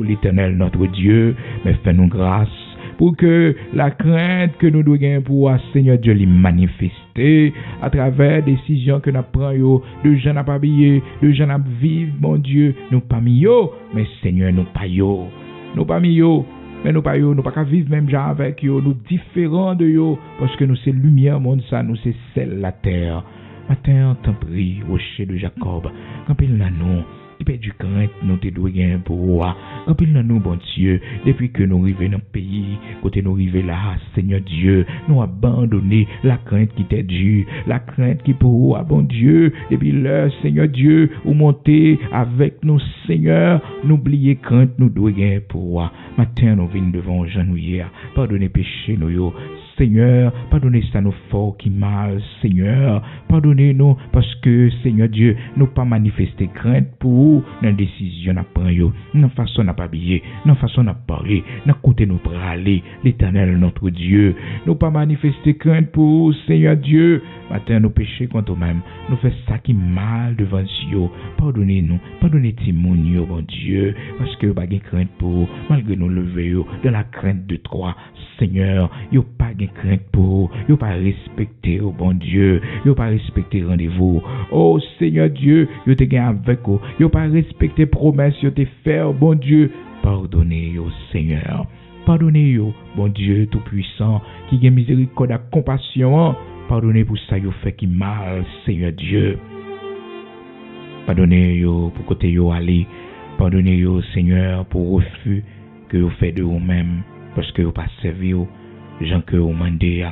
l'Éternel, notre Dieu, mais fais-nous grâce. Pour que la crainte que nous devons gagner pour Seigneur Dieu les manifester à travers des décisions que nous prenons, de gens n'a pas habillé, de gens n'a vivre, mon Dieu, nous pas mis mais Seigneur nous pas yo, nous pas mis mais nous pas yo, nous pas qu'à vivre même gens avec yo, nous différents de yo, parce que nous c'est lumière monde ça, nous c'est celle la terre. Matin, t'en prie, rocher de Jacob, campil là nous. Qui peut du crainte nous te doit gagner pour roi. Remplis nous bon Dieu depuis que nous arrivons dans le pays côté nous arrivons là Seigneur Dieu nous abandonner la crainte qui t'est due la crainte qui pour roi bon Dieu depuis là Seigneur Dieu ou monter avec nous Seigneur n'oubliez crainte nous doit gagner pour roi matin nous venons devant genouiller pardonnez péché nous yo Seigneur, pardonnez ça nous fort qui mal, Seigneur, pardonnez-nous parce que, Seigneur Dieu, nous pas manifester crainte pour nos décisions à prendre, nos façon à pas habiller, nos façon à parler, nos côté nous parler, l'Éternel notre Dieu, nous pas manifester crainte pour, Seigneur Dieu, matin nous péchés contre nous-mêmes, nous fait ça qui mal devant Dieu, pardonnez-nous, pardonnez Timoun, bon Dieu, parce que pas de crainte pour, malgré nous lever dans la crainte de toi, Seigneur, yo pas de crainte pour, yo pas respecter oh bon Dieu, yo pas respecter rendez-vous. Oh Seigneur Dieu, yo te gain avec vous, yo pas respecter promesse yo te faire bon Dieu. Pardonnez yo Seigneur. Pardonnez yo bon Dieu tout puissant qui gain miséricorde et compassion. Pardonnez pour ça yo fait qui mal Seigneur Dieu. Pardonnez yo pour côté yo aller. Pardonnez yo Seigneur pour refus que vous faites de vous-même parce que vous pas servi gens que vous mandez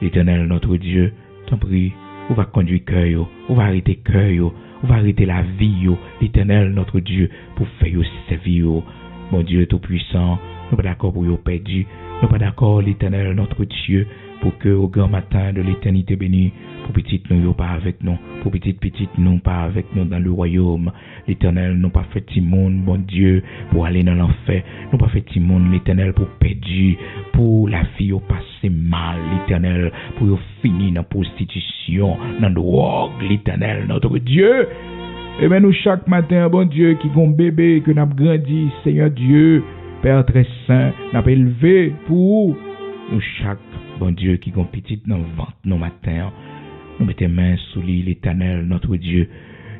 l'Éternel notre Dieu t'en prie on va conduire cœur on va arrêter cœur on va arrêter la vie l'Éternel notre Dieu pour faire servir Bon Dieu Tout-Puissant, nous pas d'accord pour y perdu. Nous pas d'accord, l'Éternel, notre Dieu, pour que au grand matin de l'éternité bénie, pour petite nous yo pas avec nous, pour petite nous pas avec nous dans le royaume. L'Éternel nous pas fait petit monde, bon Dieu, pour aller dans l'enfer. Nous pas fait petit monde, l'Éternel, pour perdu, pour la vie au passé mal, l'Éternel, pour yo finir dans prostitution, dans drogue, l'Éternel, notre Dieu. Et bien nous chaque matin, bon Dieu, qui gon bébé, que nous grandi, Seigneur Dieu, Père très saint, nous élevé pour nous chaque, bon Dieu, qui gon petite dans le ventre, nos matins, nous mettons main sous l'Éternel, notre Dieu.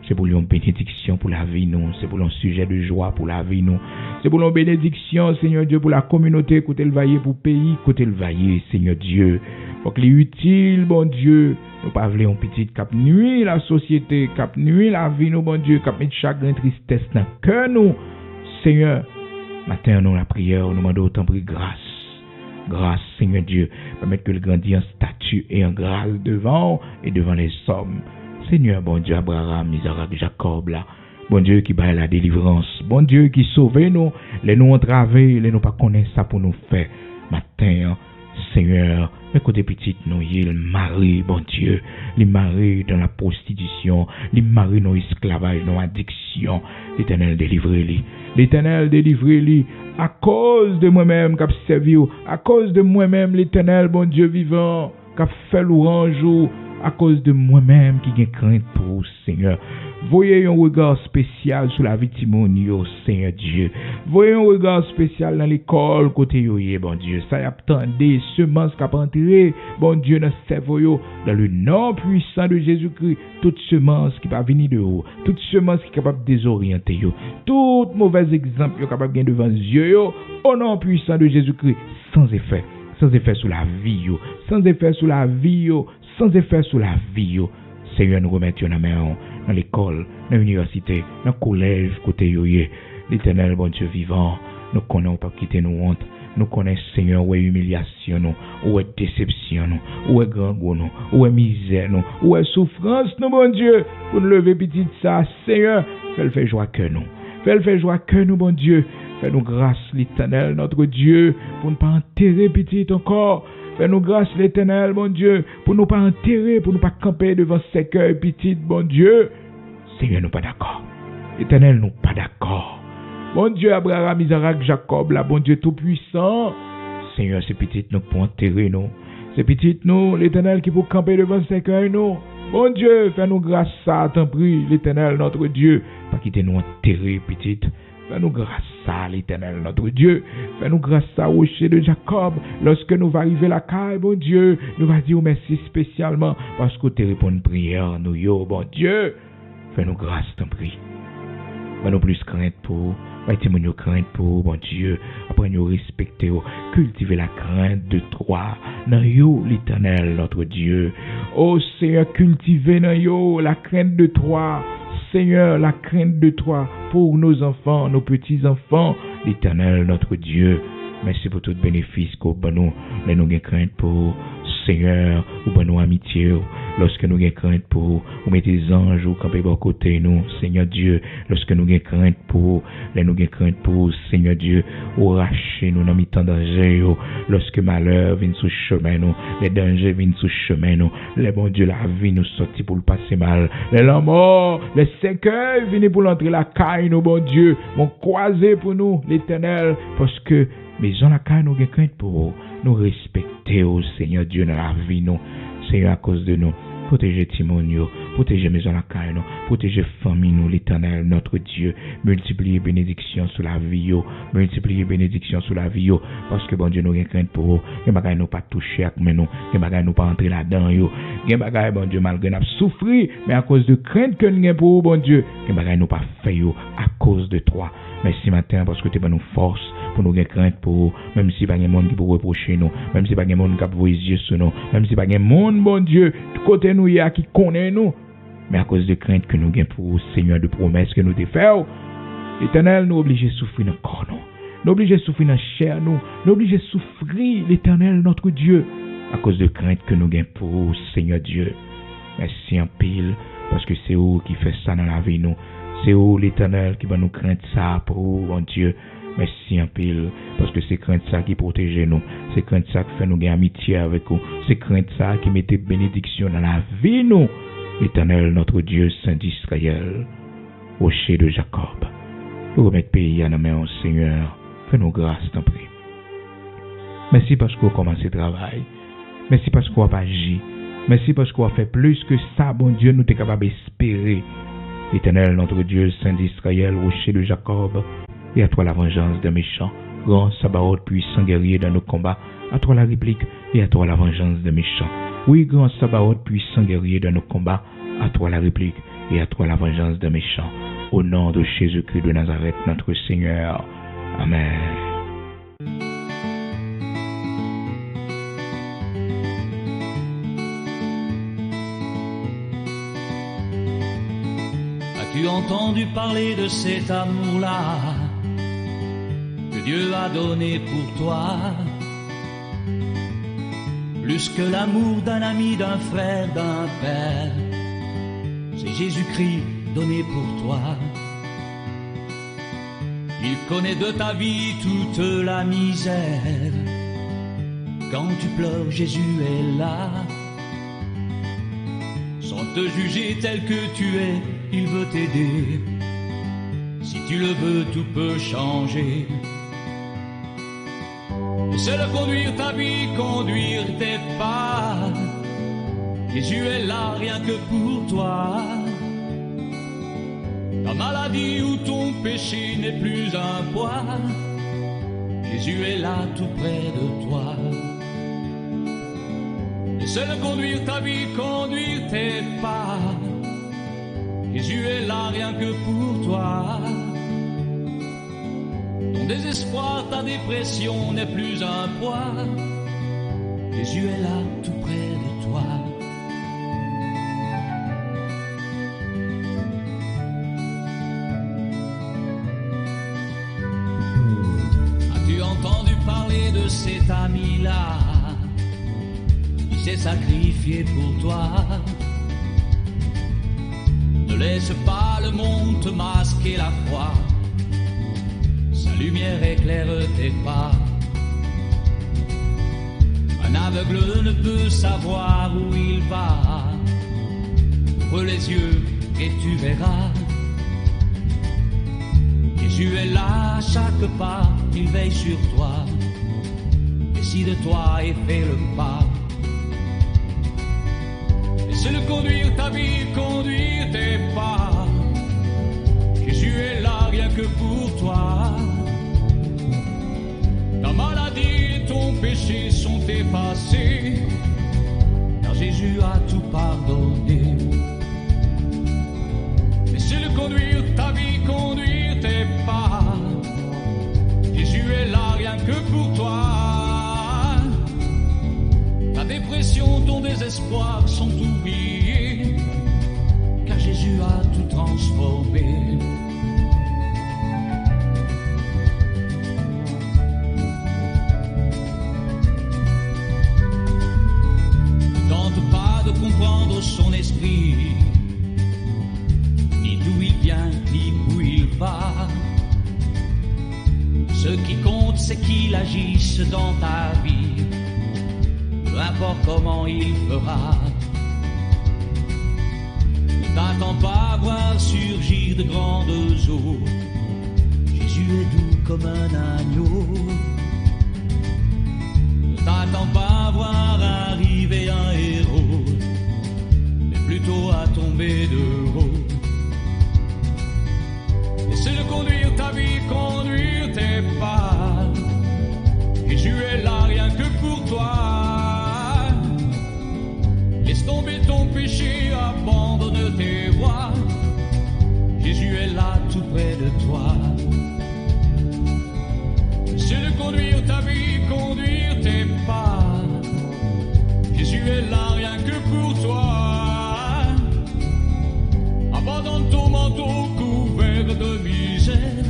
C'est pour lui une bénédiction pour la vie, nous. C'est pour lui un sujet de joie pour la vie, nous. C'est pour lui une bénédiction, Seigneur Dieu, pour la communauté, côté le vailler, pour le pays, côté le vailler, Seigneur Dieu. Pour qu'il est utile, bon Dieu. Nous pas voulons une petite cap nuit la société, cap nuit la vie, nous, bon Dieu, cap mettre chagrin, tristesse dans le cœur, nous. Seigneur, matin, nous, la prière, nous demandons autant de grâce. Grâce, Seigneur Dieu, permettre que le grandit en statut et en grâce devant et devant les hommes. Seigneur, bon Dieu, Abraham, Isaac, Jacob, là. Bon Dieu qui baille la délivrance. Bon Dieu qui sauve nous, les nous entravés, les nous pas connaissent ça pour nous faire. Matin, Seigneur, mais côté petite, nous, il marie, bon Dieu, les marie dans la prostitution, les marie dans l'esclavage, dans l'addiction. L'Éternel délivre-les. L'Éternel délivre-les. À cause de moi-même, qui a servi, à cause de moi-même, l'Éternel, bon Dieu vivant, qui a fait l'orange, à cause de moi-même qui gagne crainte pour Seigneur. Voyez un regard spécial sur la vie de Timonio, Seigneur Dieu. Voyez un regard spécial dans l'école côté yoye, bon Dieu. Ça y attendez, semence qui a entré, bon Dieu, dans ce cerveau, dans le nom puissant de Jésus-Christ. Toute semence qui va venir de haut, toute semence qui est capable de désorienter, tout mauvais exemple qui est capable de gagner devant les yeux, au nom puissant de Jésus-Christ, sans effet sur la vie, sans effet sur la vie, sans effet sur la vie. Seigneur, nous remettons dans main dans l'école, dans l'université, dans le collège, côté yoye. L'Éternel, bon Dieu vivant, nous connaissons pas quitter nos hontes. Nous connaissons, Seigneur, où est humiliation, nous, où est déception, nous, où est grand goût, nous, où est misère, nous, où est souffrance, nous, bon Dieu, pour nous lever petit ça, Seigneur, fais-le joie que nous. Fais-le joie que nous, bon Dieu. Fais-nous grâce, l'Éternel, notre Dieu, pour ne pas enterrer petit encore. Fais-nous grâce, l'Éternel, bon Dieu, pour ne pas enterrer, pour ne pas camper devant ces cœurs petits, bon Dieu. Seigneur, nous pas d'accord. L'Éternel, nous pas d'accord. Bon Dieu, Abraham, Isaac, Jacob, là, bon Dieu tout-puissant. Seigneur, ces petites nous pour enterrer, nous. Ces petites nous, l'Éternel qui pour camper devant ces cœurs, nous. Bon Dieu, fais-nous grâce, ça, t'en prie, l'Éternel, notre Dieu. Pas quitter nous enterrer, petites. Fais-nous grâce à l'Éternel, notre Dieu. Fais-nous grâce à rocher de Jacob. Lorsque nous va arriver la caille, bon Dieu, nous va dire merci spécialement parce que tu réponds à une prière, nous, yo, bon Dieu. Fais-nous grâce, t'en prie. Fais-nous plus crainte pour, fais-nous crainte pour, bon Dieu. Après nous respecter, cultiver la crainte de toi, dans yo, l'Éternel, notre Dieu. Oh Seigneur, cultiver dans yo la crainte de toi. Seigneur, la crainte de toi pour nos enfants, nos petits-enfants, l'Éternel, notre Dieu. Merci pour tout bénéfice qu'au nous, mais nous avons crainte pour Seigneur, ou ben nous amitié, lorsque nous avons crainte pour, ou mettez les anges ou camper à côté nous, Seigneur Dieu, lorsque nous avons crainte pour, nous avons crainte pour, Seigneur Dieu, ou racher nous dans mi-temps danger, lorsque malheur vient sous chemin nous, les dangers viennent sous chemin nous, les bon Dieu, la vie nous sortit pour le passer mal, les morts, les cercueils viennent pour l'entrer la caille nous, bon Dieu, mon croisé pour nous, l'Éternel, parce que maison la caille nous avons crainte pour nous respecter au Seigneur Dieu dans la vie nous, Seigneur à cause de nous. Protégez Timonio, protégez maison la caille, protégez famille nous, l'Éternel, notre Dieu. Multipliez bénédictions sur la vie, multipliez bénédictions sur la vie, parce que bon Dieu nous rien crainte pour eux. Les bagages nous pas toucher avec nous, les bagages nous pas entrer là-dedans, les bagages bon Dieu malgré nous souffrir, mais à cause de crainte que nous avons pour eux, bon Dieu, les bagages nous pas fait à cause de toi. Merci matin parce que tu es nous force pour nous gagner crainte pour même si pas de monde qui peut reprocher nous, même si pas de monde qui peut voir yeux sur nous, même si pas de monde bon Dieu du côté nous y a qui connaît nous, mais à cause de crainte que nous gagnons pour Seigneur de promesses que nous te fait, l'Éternel nous oblige à souffrir dans corps nous oblige à souffrir dans chair nous oblige à souffrir l'Éternel notre Dieu à cause de crainte que nous gagnons pour Seigneur Dieu. Merci en pile parce que c'est où qui fait ça dans la vie nous. C'est où l'Éternel qui va nous craindre ça pour bon Dieu. Merci en pile, parce que c'est crainte ça qui protège nous, c'est crainte ça qui fait nous gagner amitié avec vous, c'est crainte ça qui mettait bénédiction dans la vie nous. Éternel, notre Dieu, Saint d'Israël, rocher de Jacob, nous remettre pays à nos mains, Seigneur, fais-nous grâce, t'en prie. Merci parce qu'on a commencé le travail, merci parce qu'on a agi, merci parce qu'on a fait plus que ça, bon Dieu, nous t'es capable d'espérer. Éternel, notre Dieu, Saint d'Israël, rocher de Jacob, et à toi la vengeance des méchants, grand Sabaoth puissant guerrier dans nos combats, à toi la réplique, et à toi la vengeance des méchants. Oui, grand Sabaoth puissant guerrier dans nos combats, à toi la réplique, et à toi la vengeance des méchants. Au nom de Jésus-Christ de Nazareth, notre Seigneur. Amen. As-tu entendu parler de cet amour-là que Dieu a donné pour toi? Plus que l'amour d'un ami, d'un frère, d'un père, c'est Jésus-Christ donné pour toi. Il connaît de ta vie toute la misère. Quand tu pleures, Jésus est là. Sans te juger tel que tu es, il veut t'aider. Si tu le veux, tout peut changer. Laisse-le conduire ta vie, conduire tes pas. Jésus est là rien que pour toi. Ta maladie ou ton péché n'est plus un poids. Jésus est là tout près de toi. Laisse-le conduire ta vie, conduire tes pas. Jésus est là rien que pour toi. Ton désespoir, ta dépression n'est plus un poids. Jésus est là tout près de toi. As-tu entendu parler de cet ami-là qui s'est sacrifié pour toi? Ne laisse pas le monde te masquer la foi. Sa lumière éclaire tes pas. Un aveugle ne peut savoir où il va. Ouvre les yeux et tu verras. Jésus est là à chaque pas. Il veille sur toi. Décide toi et fais le pas. Laisse-le conduire ta vie, conduire tes pas. Jésus est là rien que pour toi. Ta maladie et ton péché sont effacés, car Jésus a tout pardonné. Laisse-le conduire ta vie, conduire tes pas. Jésus est là rien que pour toi. Ta dépression, ton désespoir sont oubliés, car Jésus a tout transformé. Ne tente pas de comprendre son esprit, ni d'où il vient, ni où il va. Ce qui compte, c'est qu'il agisse dans ta vie. Peu importe comment il fera. Ne t'attends pas à voir surgir de grandes eaux. Jésus est doux comme un agneau. Ne t'attends pas à voir arriver un héros, mais plutôt à tomber de haut. Laisse-le conduire ta vie, conduire tes pas. Jésus est là rien que pour toi. Laisse tomber ton péché, abandonne tes voies. Jésus est là tout près de toi. Laisse-le conduire ta vie, conduire tes pas. Jésus est là rien que pour toi. Abandonne ton manteau couvert de misère,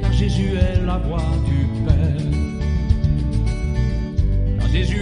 car Jésus est la voix du Père. Car Jésus